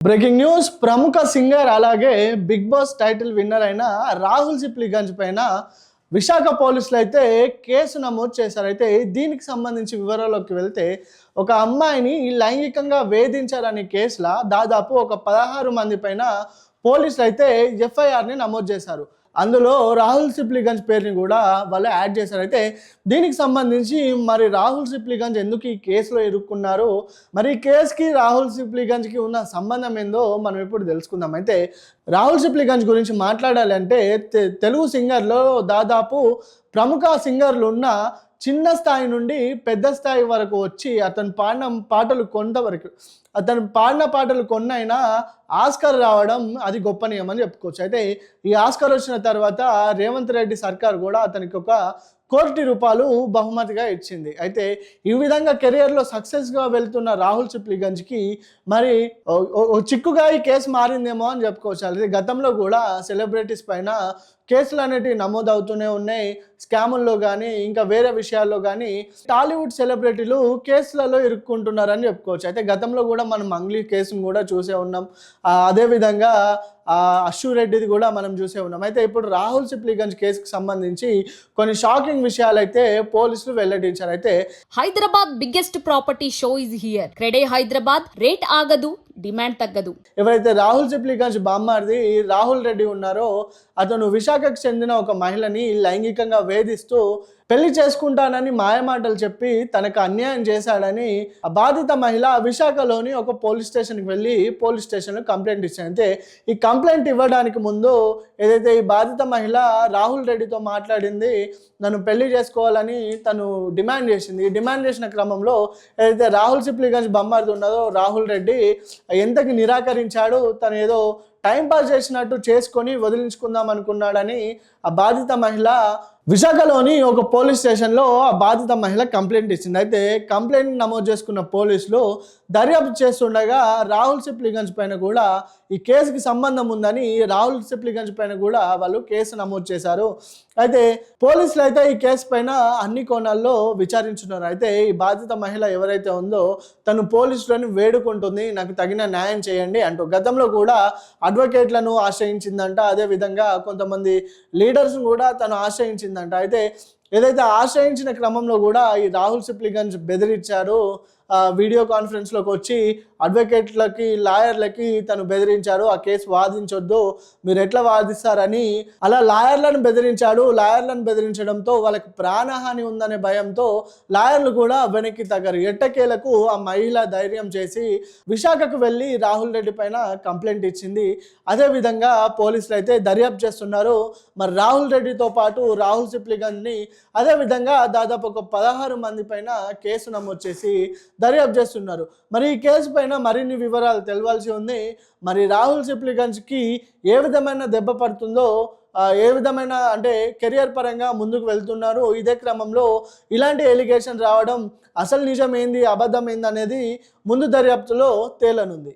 Breaking news. ప్రముఖ singer అలాగే big boss title winner అయిన రాహుల్ సిప్లిగంజ్ పైన విశాఖ పోలీసులు అయితే కేసు నమోదు చేశారు. అయితే దీనికి సంబంధించి వివరాల్లోకి వెళ్తే ఒక అమ్మాయిని లైంగికంగా వేధించారనే కేసులో దాదాపు ఒక 16 మంది పైన పోలీసులు అయితే ఎఫ్ఐఆర్ని నమోదు చేశారు. అందులో రాహుల్ సిప్లిగంజ్ పేరుని కూడా వాళ్ళు యాడ్ చేశారు. అయితే దీనికి సంబంధించి మరి రాహుల్ సిప్లిగంజ్ ఎందుకు ఈ కేసులో ఇరుక్కున్నారు, మరి ఈ కేసుకి రాహుల్ సిప్లిగంజ్కి ఉన్న సంబంధం ఏందో మనం ఇప్పుడు తెలుసుకుందాం. అయితే రాహుల్ సిప్లిగంజ్ గురించి మాట్లాడాలి అంటే తెలుగు సింగర్లో దాదాపు ప్రముఖ సింగర్లు ఉన్న చిన్న స్థాయి నుండి పెద్ద స్థాయి వరకు వచ్చి అతను పాడిన పాటలు కొన్నైనా ఆస్కార్ రావడం అది గొప్ప నియమని చెప్పుకోవచ్చు. అయితే ఈ ఆస్కార్ వచ్చిన తర్వాత రేవంత్ రెడ్డి సర్కార్ కూడా అతనికి ఒక ₹1,00,00,000 బహుమతిగా ఇచ్చింది. అయితే ఈ విధంగా కెరియర్లో సక్సెస్గా వెళ్తున్న రాహుల్ సిప్లిగంజ్కి మరి చిక్కుగా ఈ కేసు మారిందేమో అని చెప్పుకోవచ్చు. అయితే గతంలో కూడా సెలబ్రిటీస్ పైన కేసులు అనేటివి నమోదవుతూనే ఉన్నాయి. స్కాముల్లో కానీ ఇంకా వేరే విషయాల్లో కానీ టాలీవుడ్ సెలబ్రిటీలు కేసులలో ఇరుక్కుంటున్నారని చెప్పుకోవచ్చు. అయితే గతంలో కూడా మనం మంగ్లీ కేసును కూడా చూసే ఉన్నాం. అదేవిధంగా అశ్షు రెడ్డిది కూడా మనం చూసే ఉన్నాం. అయితే ఇప్పుడు రాహుల్ సిప్లిగంజ్ కేసుకు సంబంధించి కొన్ని షాకింగ్ విషయాలు అయితే పోలీసులు వెల్లడించారు. అయితే Hyderabad biggest property show is here. CREDAI Hyderabad, rate ఆగదు, డిమాండ్ తగ్గదు. ఎవరైతే రాహుల్ సిప్లిగంజ్ బామ్మారిది రాహుల్ రెడ్డి ఉన్నారో అతను విశాఖకు చెందిన ఒక మహిళని లైంగికంగా వేధిస్తూ పెళ్లి చేసుకుంటానని మాయమాటలు చెప్పి తనకు అన్యాయం చేశాడని ఆ బాధిత మహిళ విశాఖలోని ఒక పోలీస్ స్టేషన్కి వెళ్ళి పోలీస్ స్టేషన్లో కంప్లైంట్ ఇచ్చింది. అయితే ఈ కంప్లైంట్ ఇవ్వడానికి ముందు ఏదైతే ఈ బాధిత మహిళ రాహుల్ రెడ్డితో మాట్లాడింది, నన్ను పెళ్లి చేసుకోవాలని తను డిమాండ్ చేసింది. ఈ డిమాండ్ చేసిన క్రమంలో ఏదైతే రాహుల్ సిప్లిగంజ్ బొమ్మారిది ఉన్నదో రాహుల్ రెడ్డి ఎంతకి నిరాకరించాడు. తను ఏదో టైంపాస్ చేసినట్టు చేసుకొని వదిలించుకుందాం అనుకున్నాడని ఆ బాధిత మహిళ విశాఖలోని ఒక పోలీస్ స్టేషన్లో ఆ బాధిత మహిళ కంప్లైంట్ ఇచ్చింది. అయితే కంప్లైంట్ నమోదు చేసుకున్న పోలీసులు దర్యాప్తు చేస్తుండగా రాహుల్ సిప్లిగంజ్ పైన కూడా ఈ కేసుకి సంబంధం ఉందని రాహుల్ సిప్లిగంజ్ పైన కూడా వాళ్ళు కేసు నమోదు చేశారు. అయితే పోలీసులు అయితే ఈ కేసు పైన అన్ని కోణాల్లో విచారించున్నారు. అయితే ఈ బాధిత మహిళ ఎవరైతే ఉందో తను పోలీసులను వేడుకుంటుంది, నాకు తగిన న్యాయం చేయండి అంటూ. గతంలో కూడా అడ్వకేట్లను ఆశ్రయించిందంట, అదేవిధంగా కొంతమంది లీడర్స్ను కూడా తను ఆశ్రయించిందంట. అయితే ఏదైతే ఆశ్రయించిన క్రమంలో కూడా ఈ రాహుల్ సిప్లిగంజ్ బెదిరించారు. వీడియో కాన్ఫరెన్స్లోకి వచ్చి అడ్వకేట్లకి లాయర్లకి తను బెదిరించారు, ఆ కేసు వాదించొద్దు, మీరు ఎట్లా వాదిస్తారని అలా లాయర్లను బెదిరించాడు. లాయర్లను బెదిరించడంతో వాళ్ళకి ప్రాణహాని ఉందనే భయంతో లాయర్లు కూడా వెనక్కి తగ్గరు. ఎట్టకేలకు ఆ మహిళ ధైర్యం చేసి విశాఖకు వెళ్ళి రాహుల్ రెడ్డి పైన కంప్లైంట్ ఇచ్చింది. అదేవిధంగా పోలీసులు అయితే దర్యాప్తు చేస్తున్నారు. మరి రాహుల్ రెడ్డితో పాటు రాహుల్ సిప్లిగంజ్ని అదేవిధంగా దాదాపు ఒక 16 మంది పైన కేసు నమోదు చేసి దర్యాప్తు చేస్తున్నారు. మరి ఈ కేసు పైన మరిన్ని వివరాలు తెలవాల్సి ఉంది. మరి రాహుల్ సిప్లిగంజ్కి ఏ విధమైన దెబ్బ పడుతుందో, ఏ విధమైన అంటే కెరియర్ పరంగా ముందుకు వెళ్తున్నారు. ఇదే క్రమంలో ఇలాంటి ఎలిగేషన్ రావడం అసలు నిజం ఏంది అబద్ధం ఏంది అనేది ముందు దర్యాప్తులో తేలనుంది.